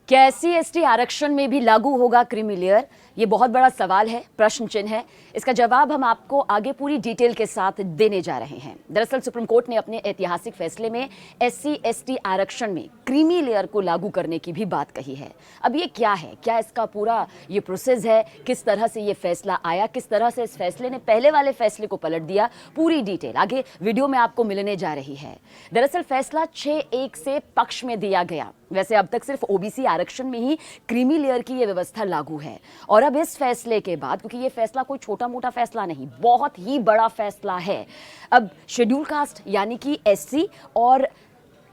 क्या SC/ST आरक्षण में भी लागू होगा क्रीमी लेयर? ये बहुत बड़ा सवाल है, प्रश्न चिन्ह है। इसका जवाब हम आपको आगे पूरी डिटेल के साथ देने जा रहे हैं। दरअसल सुप्रीम कोर्ट ने अपने ऐतिहासिक फैसले में SC/ST आरक्षण में क्रीमी लेयर को लागू करने की भी बात कही है। अब ये क्या है, क्या इसका पूरा ये प्रोसेस है, किस तरह से ये फैसला आया, किस तरह से इस फैसले ने पहले वाले फैसले को पलट दिया, पूरी डिटेल आगे वीडियो में आपको मिलने जा रही है। दरअसल फैसला 6-1 से पक्ष में दिया गया। वैसे अब तक सिर्फ OBC आरक्षण में ही क्रीमी लेयर की ये व्यवस्था लागू है, और अब इस फैसले के बाद, क्योंकि ये फैसला कोई छोटा मोटा फैसला नहीं, बहुत ही बड़ा फैसला है, अब शेड्यूल कास्ट यानी कि SC और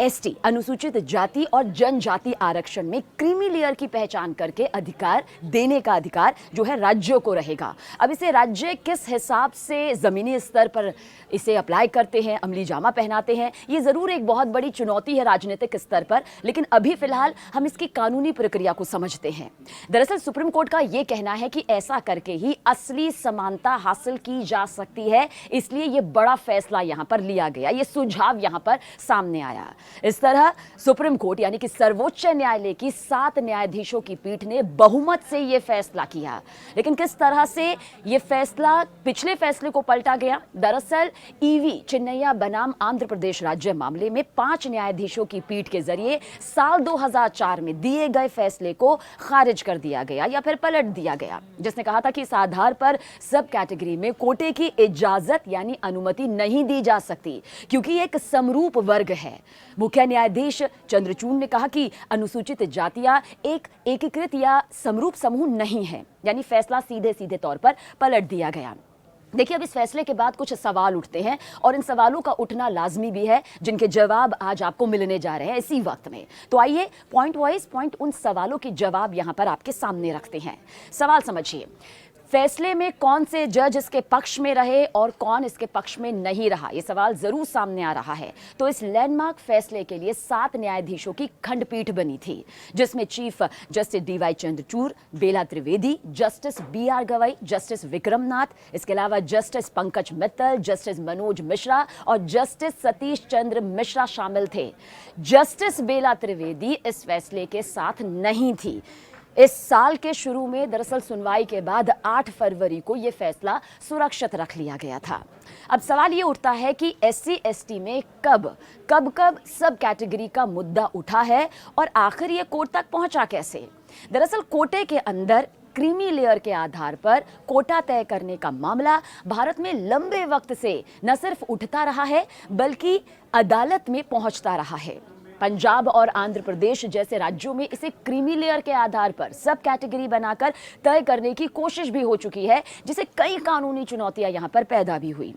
ST अनुसूचित जाति और जनजाति आरक्षण में क्रीमी लेयर की पहचान करके अधिकार देने का अधिकार जो है राज्यों को रहेगा। अब इसे राज्य किस हिसाब से जमीनी स्तर पर इसे अप्लाई करते हैं, अमली जामा पहनाते हैं, ये जरूर एक बहुत बड़ी चुनौती है राजनीतिक स्तर पर, लेकिन अभी फिलहाल हम इसकी कानूनी प्रक्रिया को समझते हैं। दरअसल सुप्रीम कोर्ट का यह कहना है कि ऐसा करके ही असली समानता हासिल की जा सकती है, इसलिए यह बड़ा फैसला यहां पर लिया गया, यह सुझाव यहां पर सामने आया। इस तरह सुप्रीम कोर्ट यानी कि सर्वोच्च न्यायालय की 7 न्यायाधीशों की पीठ ने बहुमत से यह फैसला किया। लेकिन किस तरह से यह फैसला पिछले फैसले को पलटा गया? दरअसल EV चिन्नैया बनाम आंध्र प्रदेश राज्य मामले में 5 न्यायाधीशों की पीठ के जरिए साल 2004 में दिए गए फैसले को खारिज कर दिया गया या फिर पलट दिया गया, जिसने कहा था कि इस आधार पर सब कैटेगरी में कोटे की इजाजत यानी अनुमति नहीं दी जा सकती, क्योंकि एक समरूप वर्ग है। मुख्य न्यायाधीश चंद्रचूड़ ने कहा कि अनुसूचित जातियां एक एकीकृत या समरूप समूह नहीं है, यानी फैसला सीधे सीधे तौर पर पलट दिया गया। देखिए, अब इस फैसले के बाद कुछ सवाल उठते हैं, और इन सवालों का उठना लाजमी भी है, जिनके जवाब आज आपको मिलने जा रहे हैं इसी वक्त में। तो आइए पॉइंट वाइज पॉइंट उन सवालों के जवाब यहां पर आपके सामने रखते हैं। सवाल समझिए, फैसले में कौन से जज इसके पक्ष में रहे और कौन इसके पक्ष में नहीं रहा, यह सवाल जरूर सामने आ रहा है। तो इस लैंडमार्क फैसले के लिए 7 न्यायाधीशों की खंडपीठ बनी थी, जिसमें chief justice DY Chandrachud, Bela Trivedi, justice BR Gavai, justice Vikramnath, इसके अलावा जस्टिस पंकज मित्तल, जस्टिस मनोज मिश्रा और जस्टिस सतीश चंद्र मिश्रा शामिल थे। जस्टिस बेला त्रिवेदी इस फैसले के साथ नहीं थी। इस साल के शुरू में दरअसल सुनवाई के बाद 8 फरवरी को यह फैसला सुरक्षित रख लिया गया था। अब सवाल ये उठता है कि SC/ST में कब सब कैटेगरी का मुद्दा उठा है और आखिर ये कोर्ट तक पहुंचा कैसे? दरअसल कोटे के अंदर क्रीमी लेयर के आधार पर कोटा तय करने का मामला भारत में लंबे वक्त से न सिर्फ उठता रहा है, बल्कि अदालत में पहुंचता रहा है। पंजाब और आंध्र प्रदेश जैसे राज्यों में इसे क्रीमी लेयर के आधार पर सब कैटेगरी बनाकर तय करने की कोशिश भी हो चुकी है, जिसे कई कानूनी चुनौतियां यहां पर पैदा भी हुई।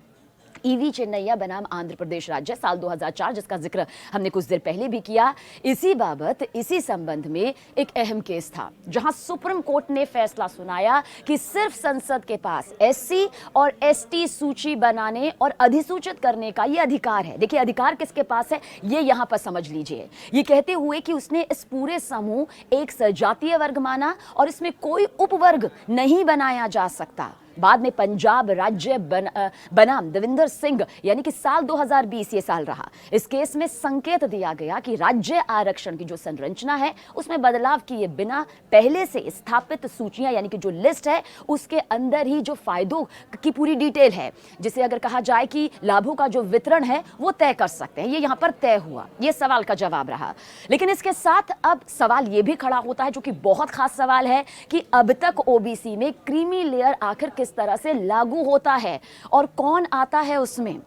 EV चिन्नैया बनाम आंध्र प्रदेश राज्य साल 2004, जिसका जिक्र हमने कुछ देर पहले भी किया, इसी बाबत इसी संबंध में एक अहम केस था, जहां सुप्रीम कोर्ट ने फैसला सुनाया कि सिर्फ संसद के पास SC और ST सूची बनाने और अधिसूचित करने का ये अधिकार है। देखिए, अधिकार किसके पास है ये यहां पर समझ लीजिए, ये कहते हुए कि उसने इस पूरे समूह एक सजातीय वर्ग माना और इसमें कोई उपवर्ग नहीं बनाया जा सकता। बाद में पंजाब राज्य बनाम देविंदर सिंह यानी कि साल 2020 ये साल रहा, इस केस में संकेत दिया गया कि राज्य आरक्षण की जो संरचना है उसमें बदलाव किए बिना पहले से स्थापित सूचियां यानी कि जो लिस्ट है उसके अंदर ही जो फायदों की पूरी डिटेल है, जिसे अगर कहा जाए कि लाभों का जो वितरण है वो तय कर सकते हैं, ये यहां पर तय हुआ। ये सवाल का जवाब रहा। लेकिन इसके साथ अब सवाल ये भी खड़ा होता है, जो कि बहुत खास सवाल है, कि अब तक OBC में क्रीमी लेयर आखिर किस तरह से लागू होता है और कौन आता है उसमें?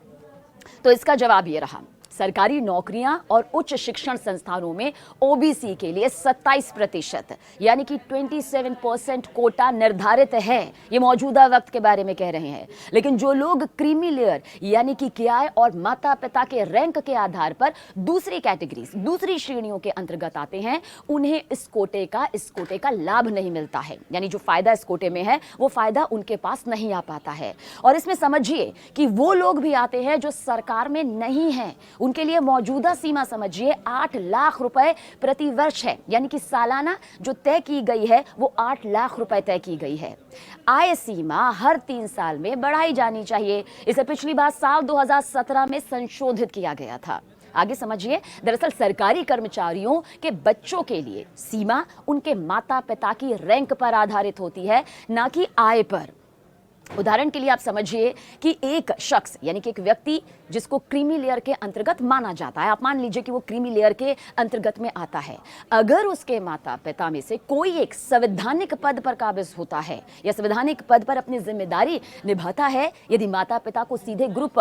तो इसका जवाब ये रहा, सरकारी नौकरियां और उच्च शिक्षण संस्थानों में OBC के लिए 27% यानी कि 27% कोटा निर्धारित है। ये मौजूदा वक्त के बारे में कह रहे हैं। लेकिन जो लोग क्रीमी लेयर यानी कि किराए और माता पिता के रैंक के आधार पर दूसरी कैटेगरीज, दूसरी श्रेणियों के अंतर्गत आते हैं, उन्हें इस कोटे का लाभ नहीं मिलता है, यानी जो फायदा इस कोटे में है वो फायदा उनके पास नहीं आ पाता है। और इसमें समझिए कि वो लोग भी आते हैं जो सरकार में नहीं है, उनके लिए मौजूदा सीमा समझिए 8 लाख रुपए प्रति वर्ष है, यानी कि सालाना जो तय की गई है वो 8 लाख रुपए तय की गई है। आय सीमा हर 3 साल में बढ़ाई जानी चाहिए। इसे पिछली बार साल 2017 में संशोधित किया गया था। आगे समझिए, दरअसल सरकारी कर्मचारियों के बच्चों के लिए सीमा उनके माता पिता की रैंक पर आधारित होती है, ना कि आय पर। उदाहरण के लिए आप समझिए कि एक शख्स यानी कि एक व्यक्ति जिसको क्रीमी लेयर के अंतर्गत माना जाता है, आप मान लीजिए कि वो क्रीमी लेयर के अंतर्गत में आता है, अगर उसके माता पिता में से कोई एक संवैधानिक पद पर काबिज होता है या संवैधानिक पद पर अपनी जिम्मेदारी निभाता है, यदि माता पिता को सीधे ग्रुप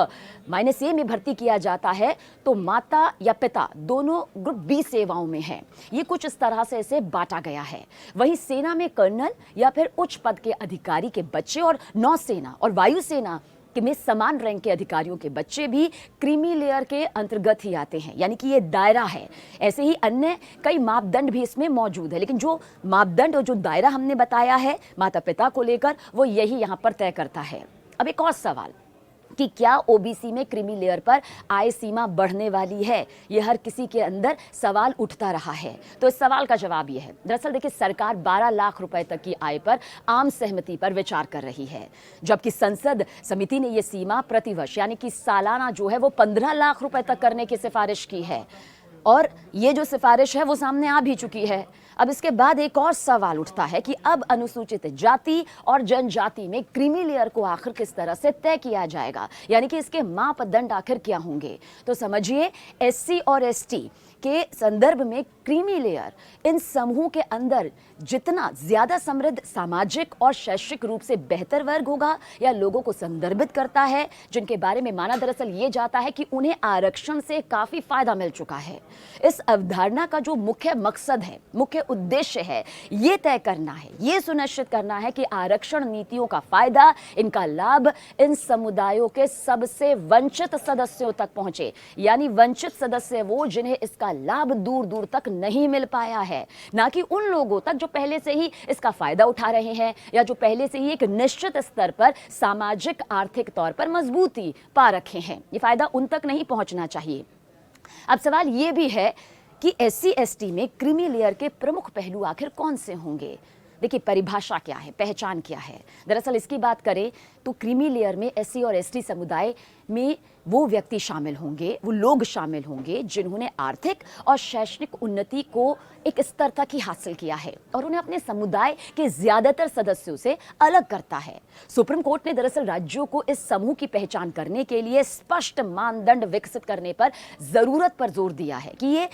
-A में भर्ती किया जाता है तो माता या पिता दोनों ग्रुप B सेवाओं में हैं। ये कुछ इस तरह से इसे बांटा गया है। वहीं सेना में कर्नल या फिर उच्च पद के अधिकारी के बच्चे और नौसेना और वायुसेना में समान रैंक के अधिकारियों के बच्चे भी क्रीमी लेयर के अंतर्गत ही आते हैं, यानी कि ये दायरा है। ऐसे ही अन्य कई मापदंड भी इसमें मौजूद है, लेकिन जो मापदंड और जो दायरा हमने बताया है माता पिता को लेकर, वो यही यहां पर तय करता है। अब एक और सवाल कि क्या ओबीसी में क्रीमी लेयर पर आय सीमा बढ़ने वाली है? यह हर किसी के अंदर सवाल उठता रहा है। तो इस सवाल का जवाब यह है, दरअसल देखिए, सरकार 12 लाख रुपए तक की आय पर आम सहमति पर विचार कर रही है, जबकि संसद समिति ने यह सीमा प्रतिवर्ष यानी कि सालाना जो है वो 15 लाख रुपए तक करने की सिफारिश की है, और ये जो सिफारिश है वो सामने आ भी चुकी है। अब इसके बाद एक और सवाल उठता है कि अब अनुसूचित जाति और जनजाति में क्रीमी लेयर को आखिर किस तरह से तय किया जाएगा, यानी कि इसके मापदंड आखिर क्या होंगे। तो समझिए, एससी और एसटी के संदर्भ में क्रीमी लेयर इन समूह के अंदर जितना ज्यादा समृद्ध, सामाजिक और शैक्षिक रूप से बेहतर वर्ग होगा या लोगों को संदर्भित करता है, जिनके बारे में माना दरअसल ये जाता है कि उन्हें आरक्षण से काफी फायदा मिल चुका है। इस अवधारणा का जो मुख्य मकसद है, मुख्य उद्देश्य है, ये तय करना है, ये सुनिश्चित करना है कि आरक्षण नीतियों का फायदा, इनका लाभ इन समुदायों के सबसे वंचित सदस्यों तक पहुंचे। यानी वंचित सदस्य वो जिन्हें इसका लाभ दूर दूर तक नहीं मिल पाया है, ना कि उन लोगों तक जो पहले से ही इसका फायदा उठा रहे हैं या जो पहले से ही एक निश्चित स्तर पर सामाजिक आर्थिक तौर पर मजबूती पा रखे हैं। ये फायदा उन तक नहीं पहुंचना चाहिए। अब सवाल ये भी है कि एससी एसटी में क्रीमी लेयर के प्रमुख पहलू आखिर कौन से होंगे। देखिए, परिभाषा क्या है, पहचान क्या है। दरअसल इसकी बात करें तो क्रीमी लेयर में एससी और एसटी समुदाय में वो व्यक्ति शामिल होंगे, वो लोग शामिल होंगे जिन्होंने आर्थिक और शैक्षणिक उन्नति को एक स्तर तक ही हासिल किया है और उन्हें अपने समुदाय के ज्यादातर सदस्यों से अलग करता है। सुप्रीम कोर्ट ने दरअसल राज्यों को इस समूह की पहचान करने के लिए स्पष्ट मानदंड विकसित करने पर जरूरत पर जोर दिया है कि ये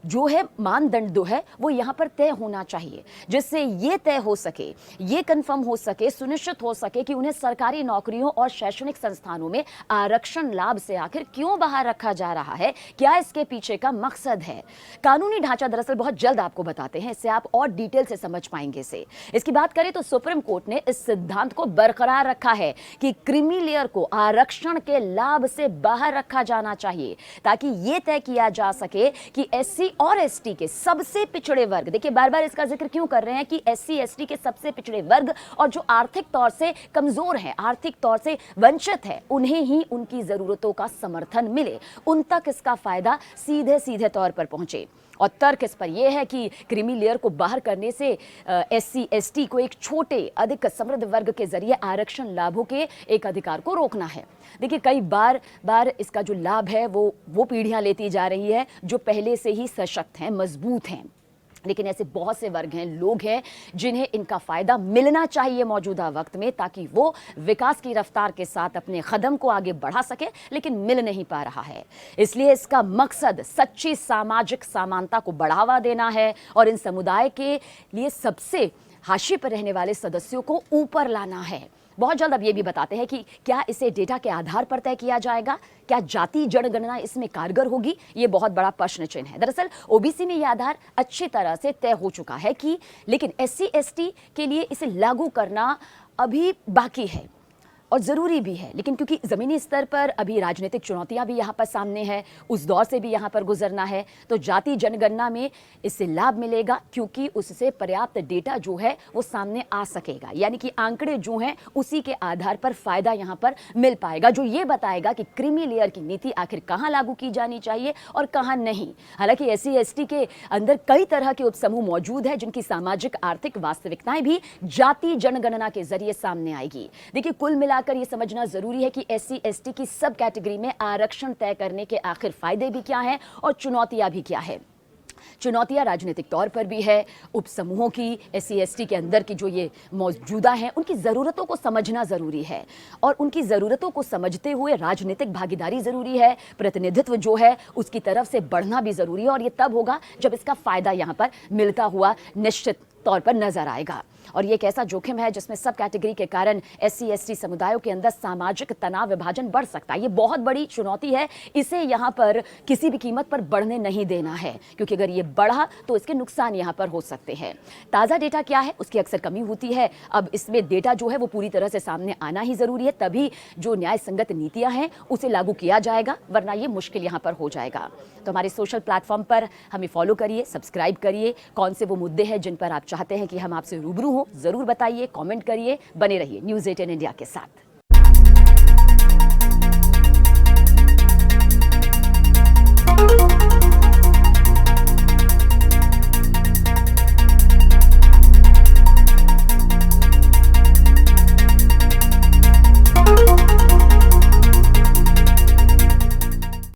जो है मानदंड जो है वो यहाँ पर तय होना चाहिए, जिससे ये तय हो सके, ये कंफर्म हो सके, सुनिश्चित हो सके कि उन्हें सरकारी नौकरियों और शैक्षणिक संस्थानों में आरक्षण लाभ से आखिर क्यों बाहर रखा जा रहा है, क्या इसके पीछे का मकसद है। कानूनी ढांचा दरअसल बहुत जल्द आपको बताते हैं, इससे आप और डिटेल से समझ पाएंगे। इसे इसकी बात करें तो सुप्रीम कोर्ट ने इस सिद्धांत को बरकरार रखा है कि क्रीमी लेयर को आरक्षण के लाभ से बाहर रखा जाना चाहिए, ताकि ये तय किया जा सके कि एससी और एसटी के सबसे पिछड़े वर्ग, देखिए बार बार इसका जिक्र क्यों कर रहे हैं कि एससी एसटी के सबसे पिछड़े वर्ग और जो आर्थिक तौर से कमजोर हैं, आर्थिक तौर से वंचित है, उन्हें ही उनकी जरूरतों का समर्थन मिले, उन तक इसका फायदा सीधे सीधे तौर पर पहुंचे। और तर्क इस पर यह है कि क्रीमी लेयर को बाहर करने से एससी एसटी को एक छोटे अधिक समृद्ध वर्ग के जरिए आरक्षण लाभों के एक अधिकार को रोकना है। देखिए, कई बार इसका जो लाभ है वो पीढ़ियां लेती जा रही है जो पहले से ही सशक्त हैं, मजबूत हैं, लेकिन ऐसे बहुत से वर्ग हैं, लोग हैं जिन्हें इनका फायदा मिलना चाहिए मौजूदा वक्त में, ताकि वो विकास की रफ्तार के साथ अपने कदम को आगे बढ़ा सके, लेकिन मिल नहीं पा रहा है। इसलिए इसका मकसद सच्ची सामाजिक समानता को बढ़ावा देना है और इन समुदाय के लिए सबसे हाशिए पर रहने वाले सदस्यों को ऊपर लाना है। बहुत जल्द अब ये भी बताते हैं कि क्या इसे डेटा के आधार पर तय किया जाएगा, क्या जाति जनगणना इसमें कारगर होगी, ये बहुत बड़ा प्रश्न चिन्ह है। दरअसल ओबीसी में यह आधार अच्छी तरह से तय हो चुका है कि, लेकिन एससी एसटी के लिए इसे लागू करना अभी बाकी है और ज़रूरी भी है। लेकिन क्योंकि ज़मीनी स्तर पर अभी राजनीतिक चुनौतियां भी यहाँ पर सामने हैं, उस दौर से भी यहाँ पर गुजरना है, तो जाति जनगणना में इससे लाभ मिलेगा, क्योंकि उससे पर्याप्त डेटा जो है वो सामने आ सकेगा, यानी कि आंकड़े जो हैं उसी के आधार पर फायदा यहाँ पर मिल पाएगा, जो ये बताएगा कि क्रीमी लेयर की नीति आखिर कहाँ लागू की जानी चाहिए और कहाँ नहीं। हालांकि एससी एसटी के अंदर कई तरह के उपसमूह मौजूद है जिनकी सामाजिक आर्थिक वास्तविकताएं भी जाति जनगणना के जरिए सामने आएगी। देखिए, कुल मिला मिलाकर ये समझना जरूरी है कि SC/ST की सब कैटेगरी में आरक्षण तय करने के आखिर फायदे भी क्या हैं और चुनौतियां भी क्या है। चुनौतियां राजनीतिक तौर पर भी है, उपसमूहों की, SC/ST के अंदर की जो ये मौजूदा हैं उनकी ज़रूरतों को समझना ज़रूरी है और उनकी ज़रूरतों को समझते हुए राजनीतिक भागीदारी ज़रूरी है, प्रतिनिधित्व जो है उसकी तरफ से बढ़ना भी ज़रूरी है और ये तब होगा जब इसका फ़ायदा यहाँ पर मिलता हुआ निश्चित तौर पर नजर आएगा। और ये एक ऐसा जोखिम है जिसमें सब कैटेगरी के कारण SC/ST समुदायों के अंदर सामाजिक तनाव विभाजन बढ़ सकता है। ये बहुत बड़ी चुनौती है, इसे यहाँ पर किसी भी कीमत पर बढ़ने नहीं देना है, क्योंकि अगर ये बढ़ा तो इसके नुकसान यहाँ पर हो सकते हैं। ताज़ा डेटा क्या है उसकी अक्सर कमी होती है, अब इसमें डेटा जो है वो पूरी तरह से सामने आना ही जरूरी है, तभी जो न्याय संगत नीतियां हैं उसे लागू किया जाएगा, वरना ये मुश्किल यहाँ पर हो जाएगा। तो हमारे सोशल प्लेटफॉर्म पर हमें फॉलो करिए, सब्सक्राइब करिए। कौन से वो मुद्दे हैं जिन पर आप चाहते हैं कि हम आपसे रूबरू हो, जरूर बताइए, कमेंट करिए। बने रहिए न्यूज़ 18 इंडिया के साथ।